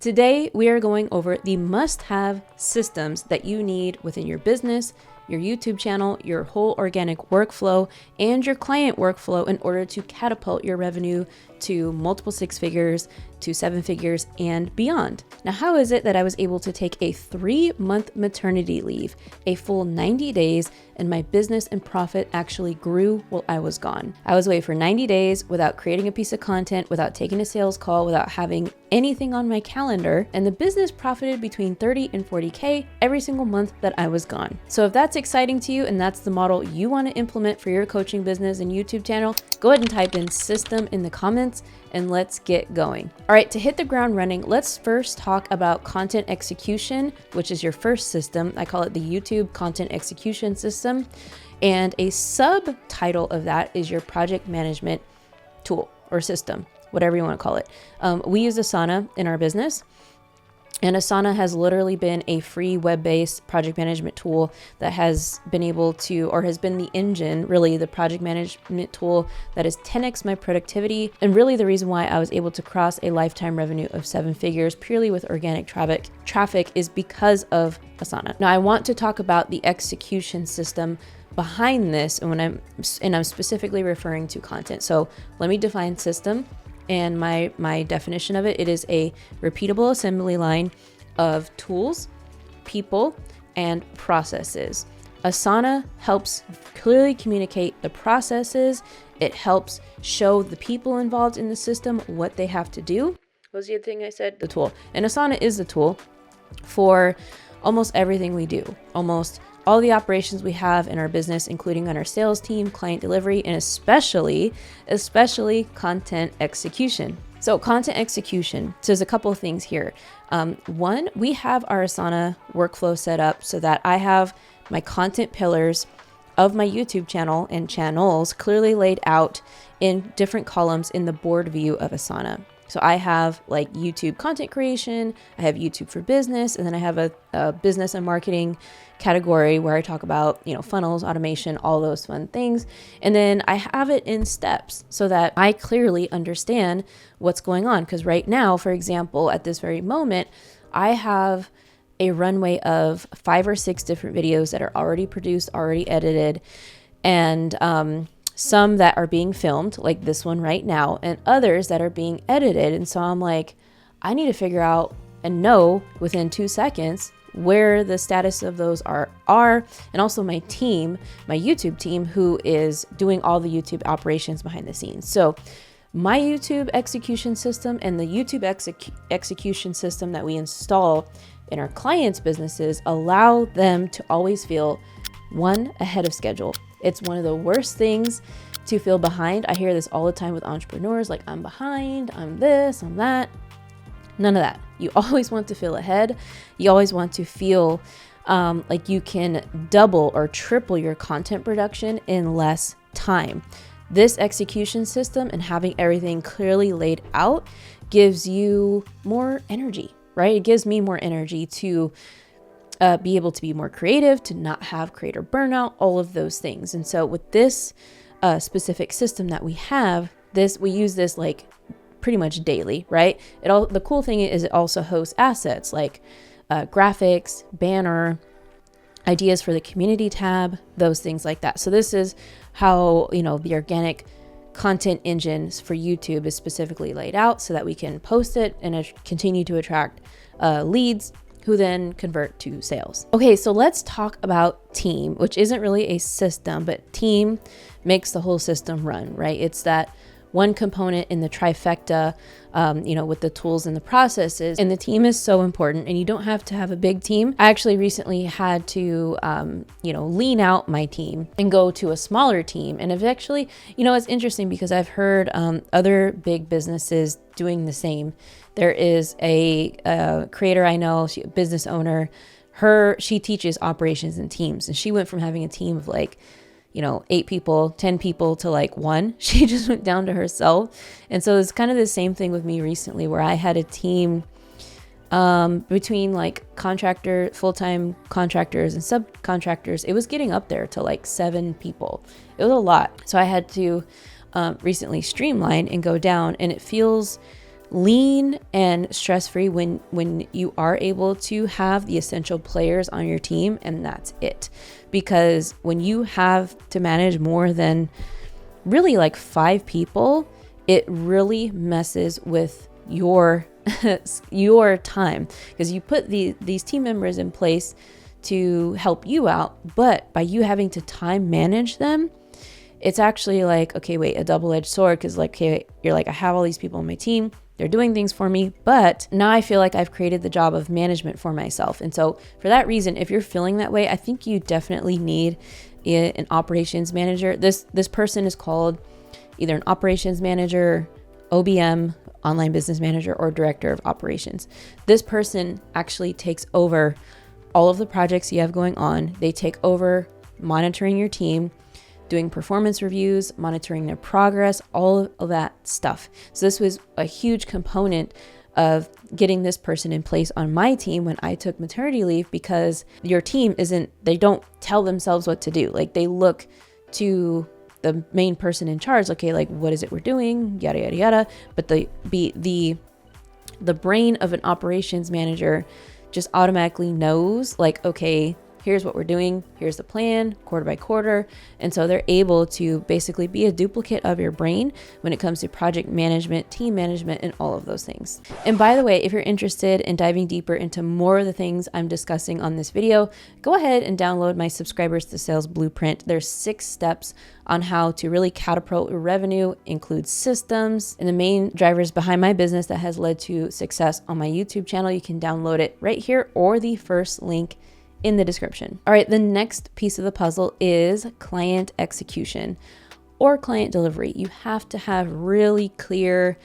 Today, we are going over the must-have systems that you need within your business, your YouTube channel, your whole organic workflow, and your client workflow in order to catapult your revenue to multiple 6 figures, to 7 figures, and beyond. Now, how is it that I was able to take a 3-month maternity leave, a full 90 days, and my business and profit actually grew while I was gone? I was away for 90 days without creating a piece of content, without taking a sales call, without having anything on my calendar, and the business profited between 30 and 40K every single month that I was gone. So if that's exciting to you and that's the model you want to implement for your coaching business and YouTube channel, go ahead and type in system in the comments and let's get going. All right, to hit the ground running, let's first talk about content execution, which is your first system. I call it the YouTube content execution system. And a subtitle of that is your project management tool or system, whatever you want to call it. We use Asana in our business. And Asana has literally been a free web-based project management tool that has been able to, or has been the engine, really the project management tool that has 10x my productivity. And really the reason why I was able to cross a lifetime revenue of 7 figures purely with organic traffic is because of Asana. Now I want to talk about the execution system behind this, and I'm specifically referring to content. So let me define system. And my definition of it is a repeatable assembly line of tools, people, and processes. Asana helps clearly communicate the processes. It helps show the people involved in the system what they have to do. What was the other thing I said? The tool. And Asana is the tool for almost everything we do. Almost all the operations we have in our business, including on our sales team, client delivery, and especially content execution. So content execution, so there's a couple of things here. One, we have our Asana workflow set up so that I have my content pillars of my YouTube channel and channels clearly laid out in different columns in the board view of Asana. So I have like YouTube content creation, I have YouTube for business, and then I have a business and marketing category where I talk about, funnels, automation, all those fun things. And then I have it in steps so that I clearly understand what's going on. Because right now, for example, at this very moment, I have a runway of 5 or 6 different videos that are already produced, already edited, and some that are being filmed, like this one right now, and others that are being edited. And so I'm like, I need to figure out and know within 2 seconds where the status of those are, and also my team, my YouTube team, who is doing all the YouTube operations behind the scenes. So my YouTube execution system and the YouTube execution system that we install in our clients' businesses allow them to always feel ahead of schedule. It's one of the worst things to feel behind. I hear this all the time with entrepreneurs, like I'm behind, I'm this, I'm that. None of that. You always want to feel ahead. You always want to feel like you can double or triple your content production in less time. This execution system and having everything clearly laid out gives you more energy, right? It gives me more energy to be able to be more creative, to not have creator burnout, all of those things. And so with this specific system that we have, we use this like pretty much daily, right? The cool thing is it also hosts assets like graphics, banner, ideas for the community tab, those things like that. So this is how, the organic content engines for YouTube is specifically laid out so that we can post it and continue to attract leads who then convert to sales. Okay, so let's talk about team, which isn't really a system, but team makes the whole system run, right? It's that one component in the trifecta, with the tools and the processes, and the team is so important, and you don't have to have a big team. I actually recently had to, lean out my team and go to a smaller team. And I've actually, it's interesting because I've heard other big businesses doing the same. There is a creator I know, a business owner, she teaches operations in teams, and she went from having a team of 8 people, 10 people to 1. She just went down to herself. And so it's kind of the same thing with me recently where I had a team between full-time contractors and subcontractors. It was getting up there to 7 people. It was a lot. So I had to recently streamline and go down, and it feels lean and stress-free when you are able to have the essential players on your team, and that's it. Because when you have to manage more than really like 5 people, it really messes with your your time, because you put these team members in place to help you out, but by you having to time manage them, it's actually like, okay, wait, a double-edged sword, because like, okay, you're like, I have all these people on my team, they're doing things for me, but now I feel like I've created the job of management for myself. And so for that reason, if you're feeling that way, I think you definitely need an operations manager. This person is called either an operations manager, OBM, online business manager, or director of operations. This person actually takes over all of the projects you have going on. They take over monitoring your team, doing performance reviews, monitoring their progress, all of that stuff. So this was a huge component of getting this person in place on my team when I took maternity leave, because your team they don't tell themselves what to do. Like, they look to the main person in charge, okay, like, what is it we're doing, yada, yada, yada. But the brain of an operations manager just automatically knows, like, okay, here's what we're doing, here's the plan, quarter by quarter. And so they're able to basically be a duplicate of your brain when it comes to project management, team management, and all of those things. And by the way, if you're interested in diving deeper into more of the things I'm discussing on this video, go ahead and download my Subscribers to Sales Blueprint. There's 6 steps on how to really catapult your revenue, includes systems, and the main drivers behind my business that has led to success on my YouTube channel. You can download it right here or the first link in the description. All right, the next piece of the puzzle is client execution or client delivery. You have to have really clear,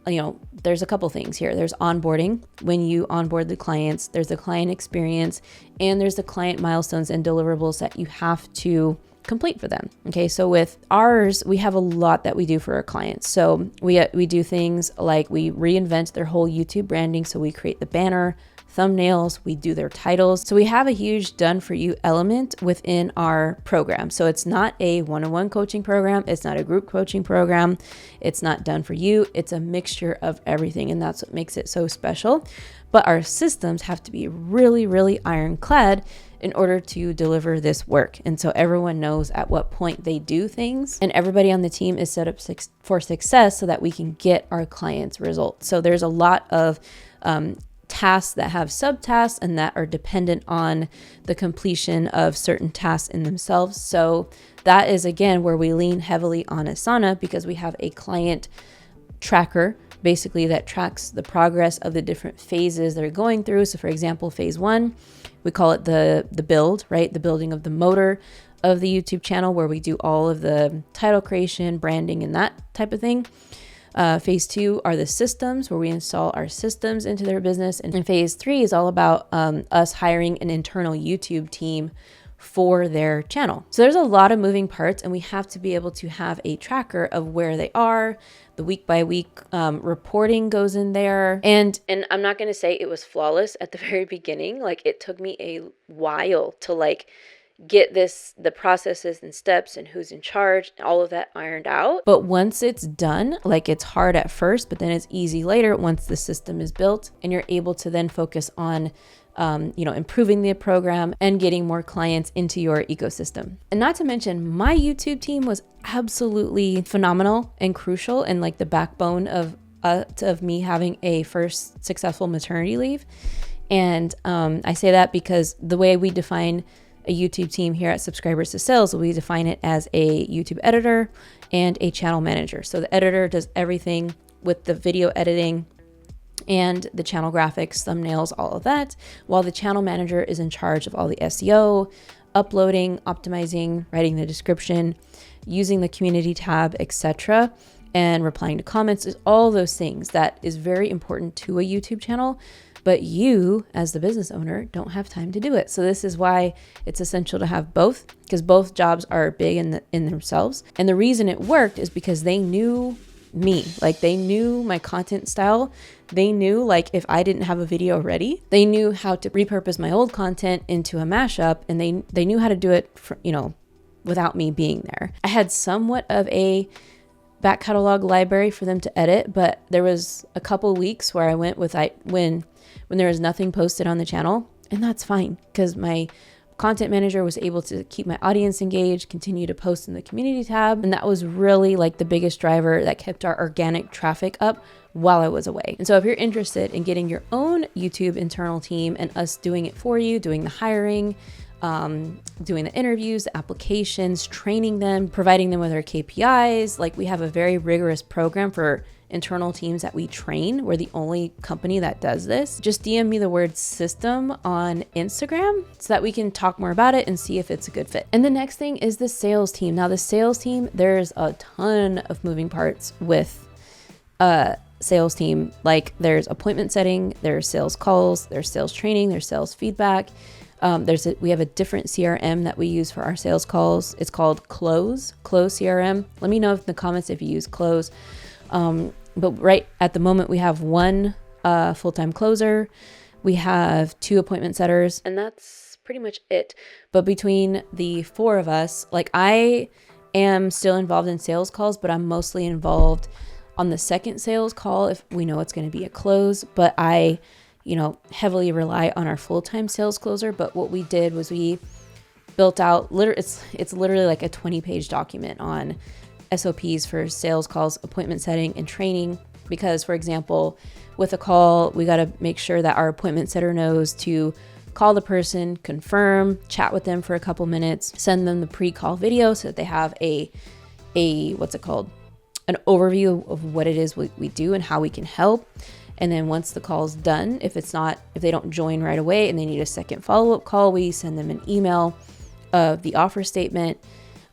there's a couple things here. There's onboarding, when you onboard the clients, there's the client experience, and there's the client milestones and deliverables that you have to complete for them. Okay, so with ours, we have a lot that we do for our clients. So we do things like we reinvent their whole YouTube branding. So we create the banner, thumbnails, we do their titles. So we have a huge done for you element within our program. So it's not a one-on-one coaching program. It's not a group coaching program. It's not done for you. It's a mixture of everything. And that's what makes it so special. But our systems have to be really, really ironclad in order to deliver this work. And so everyone knows at what point they do things, and everybody on the team is set up for success so that we can get our clients results. So there's a lot of tasks that have subtasks and that are dependent on the completion of certain tasks in themselves. So that is, again, where we lean heavily on Asana, because we have a client tracker basically that tracks the progress of the different phases they're going through. So for example, phase 1, we call it the build, right? The building of the motor of the YouTube channel, where we do all of the title creation, branding, and that type of thing. Phase 2 are the systems, where we install our systems into their business. And phase 3 is all about us hiring an internal YouTube team for their channel. So there's a lot of moving parts, and we have to be able to have a tracker of where they are. The week by week reporting goes in there. And I'm not going to say it was flawless at the very beginning. Like, it took me a while to get the processes and steps and who's in charge and all of that ironed out. But once it's done, it's hard at first, but then it's easy later once the system is built, and you're able to then focus on improving the program and getting more clients into your ecosystem. And not to mention, my YouTube team was absolutely phenomenal and crucial, and the backbone of me having a first successful maternity leave. And I say that because the way we define a YouTube team here at Subscribers to Sales, we define it as a YouTube editor and a channel manager. So the editor does everything with the video editing and the channel graphics, thumbnails, all of that, while the channel manager is in charge of all the SEO, uploading, optimizing, writing the description, using the community tab, etc., and replying to comments. Is all those things that is very important to a YouTube channel, but you as the business owner don't have time to do it. So this is why it's essential to have both, because both jobs are big in themselves. And the reason it worked is because they knew me. They knew my content style. They knew if I didn't have a video ready, they knew how to repurpose my old content into a mashup, and they knew how to do it without me being there. I had somewhat of a back catalog library for them to edit, but there was a couple weeks where I went with when there was nothing posted on the channel, and that's fine because my content manager was able to keep my audience engaged, continue to post in the community tab, and that was really like the biggest driver that kept our organic traffic up while I was away. And so if you're interested in getting your own YouTube internal team and us doing it for you, doing the hiring, doing the interviews, the applications, training them, providing them with our KPIs, like we have a very rigorous program for internal teams that we train. We're the only company that does this. Just DM me the word system on Instagram so that we can talk more about it and see if it's a good fit. And the next thing is the sales team. Now the sales team, there's a ton of moving parts with sales team. Like there's appointment setting, there's sales calls, there's sales training, there's sales feedback. We have a different CRM that we use for our sales calls. It's called Close CRM. Let me know in the comments if you use Close. But right at the moment we have one full-time closer, we have 2 appointment setters, and that's pretty much it. But between the 4 of us, like I am still involved in sales calls, but I'm mostly involved on the second sales call if we know it's going to be a close. But I heavily rely on our full-time sales closer. But what we did was we built out it's literally like a 20-page document on SOPs for sales calls, appointment setting, and training. Because, for example, with a call, we got to make sure that our appointment setter knows to call the person, confirm, chat with them for a couple minutes, send them the pre-call video so that they have an overview of what it is we do and how we can help. And then once the call's done, if they don't join right away and they need a second follow-up call, we send them an email of the offer statement,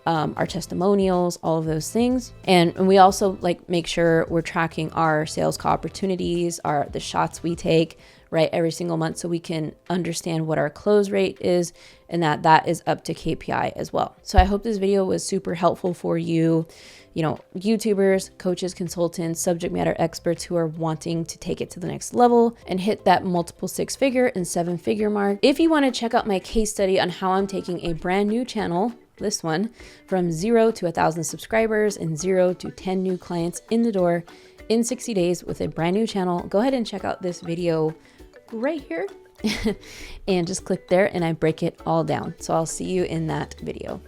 our testimonials, all of those things. And we also make sure we're tracking our sales call opportunities, the shots we take, right, every single month, so we can understand what our close rate is and that is up to KPI as well. So I hope this video was super helpful for you, YouTubers, coaches, consultants, subject matter experts who are wanting to take it to the next level and hit that multiple 6-figure and 7-figure mark. If you want to check out my case study on how I'm taking a brand new channel, this one, from 0 to 1,000 subscribers and 0 to 10 new clients in the door in 60 days with a brand new channel, go ahead and check out this video right here and just click there and I break it all down. So I'll see you in that video.